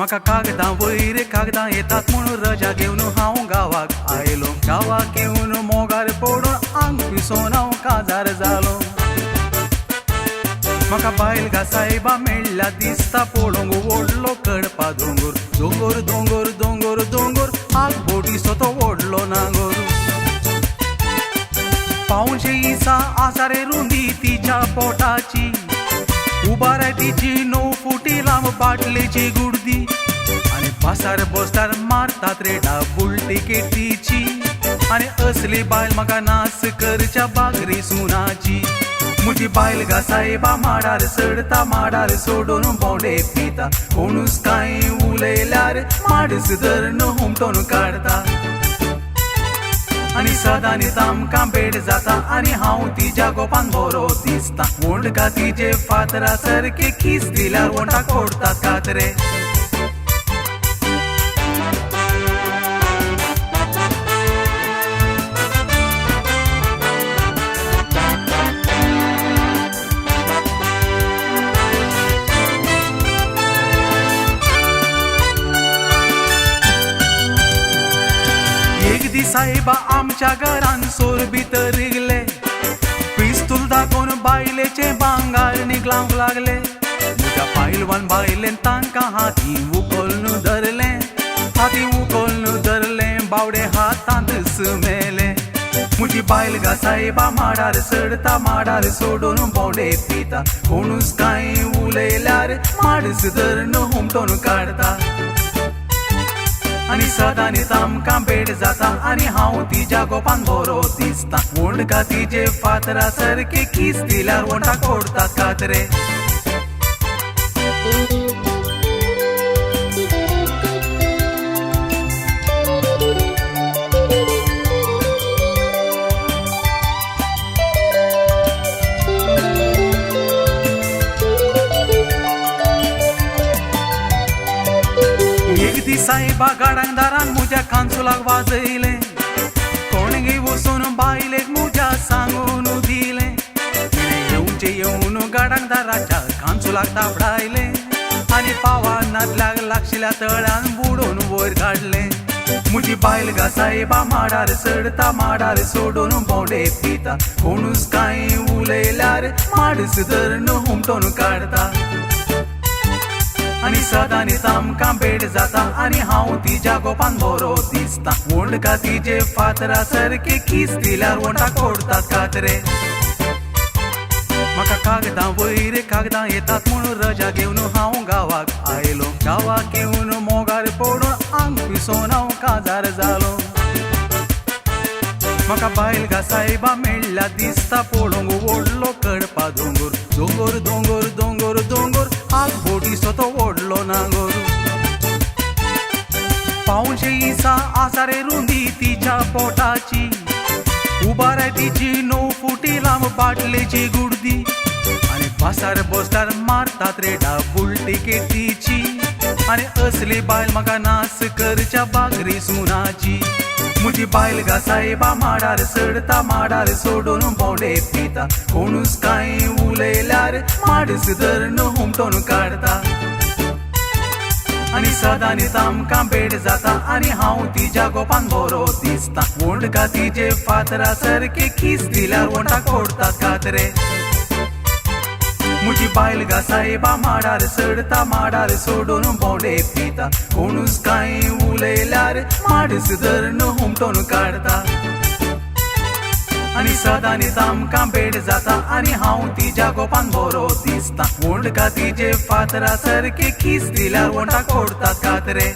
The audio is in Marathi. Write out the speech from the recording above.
म्हाका कागदां वयर कागदां येतात म्हणून रजा घेवन हांव गांवाक आयलो. गांवाक येवन मोगार पडून आंग पिसोवन हांव काजार जालो. म्हाका बायलगा सायबा मेळ्ळ्या दिसता पळोवंक व्हडलो कडपा दोंगर. दोंगर दोंगर दोंगर दोंगर आग बोटीचो तो व्हडलो नांगर. पावशे इसा आसा रे रुंदी तिच्या पोटाची. उबार तिची 9 फुटी लांब बाटलेची गुडदी. आनी पासार बसतार मारतात रे डाबूल टिकेटीची. आनी असली बायल म्हाका नास करच्या बागरी सुनाची. म्हजी बायलगा सायबा माडार चडता माडार सोडून बोंडे पिता. कोणूच कांय उलयल्यार माडस धरून हुमटोन काडता. आनी सदांनी तामकां भेट जाता आनी हांव तिच्या गोपान बरो दिसता. वोंडका तिचे फातरा सारके किस दिल्यार वोंडाक ओडतात कातरे. एक दीस सायबा आमच्या घरान सोर भितर रिगले. पिस्तूल दाखोवन बायलेचे भांगार निगलावंक लागले. म्हज्या पायलवान बायलेन तांकां हाती उखलून धरले. हाती उखलून धरले बावडे हातांत मेले. म्हजी बायलगा सायबा माडार चडता माडार सोडून बोंडे पिता. कोणूच कांय उलयल्यार माडस धरून हुमटोन काडता. आनी सदांनी तामकां भेट जाता आनी हांव तिच्या गोपान बरो दिसता. वोंडका तिचे फातरा सारके किस दिल्यार वोंडाक ओडतात कातरे. एक दीस सायबा गाडांक दारान म्हज्या कांसुलाक वाजयले. कोणगे वचून बायलेक म्हज्या सांगून दिले. येवचे येवन गाडांक दाराच्या कांसुलाक तापडायले. आनी पावानांतल्याक लागशिल्ल्या तळ्यान बुडोवन वयर काडले. म्हजी बायलगा सायबा माडार चडता माडार सोडून बोंडे पिता. कोणूच कांय उलयल्यार माडस धरून हुमटोन काडता. आनी सदांनी तामकां भेट जाता आनी हांव तिच्या गोपान बरो दिसता. वोंडका तिचे फातरा सारके किस दिल्यार वोंडाक ओडतात कातरे. म्हाका कागदां वयर कागदां येतात म्हणून रजा घेवन हांव गांवाक आयलो. गांवाक येवन मोगार पडून आंग पिसोवन हांव काजार जालो. म्हाका बायलगा सायबा मेळ्ळ्या दिसता पळोवंक व्हडलो कडपा दोंगर. दोंगर दोंगर दोंगर दोंगर आग बोटीचो तो व्हडलो नांगर. पावशे इसा आसा रे रुंदी तिच्या पोटाची. उबार तिची 9 फुटी लांब बाटलेची गुडदी. आनी पासार बसतार मारतात रे डाबूल टिकेटीची. आनी असली बायल म्हाका नास करच्या बागरी सुनाची. म्हजी बायलगा सायबा माडार चडता माडार सोडून बोंडे पिता. कोणूच कांय उलयल्यार माडस धरून हुमटोन काडता. आनी सदांनी तामकां भेट जाता आनी हांव तिच्या गोपान बरो दिसता. वोंडका तिचे फातरा सारके किस दिल्यार वोंडाक ओडतात कातरे. म्हजी बायलगा सायबा माडार चडता माडार सोडून बोंडे पिता. कोणूच कांय उलयल्यार माडस धरून हुमटोन काडता. आनी सदांनी तामकां भेट जाता आनी हांव तिच्या गोपान बरो दिसता. वोंडका तिचे फातरा सारके किस दिल्यार वोंडाक ओडतात कातरे.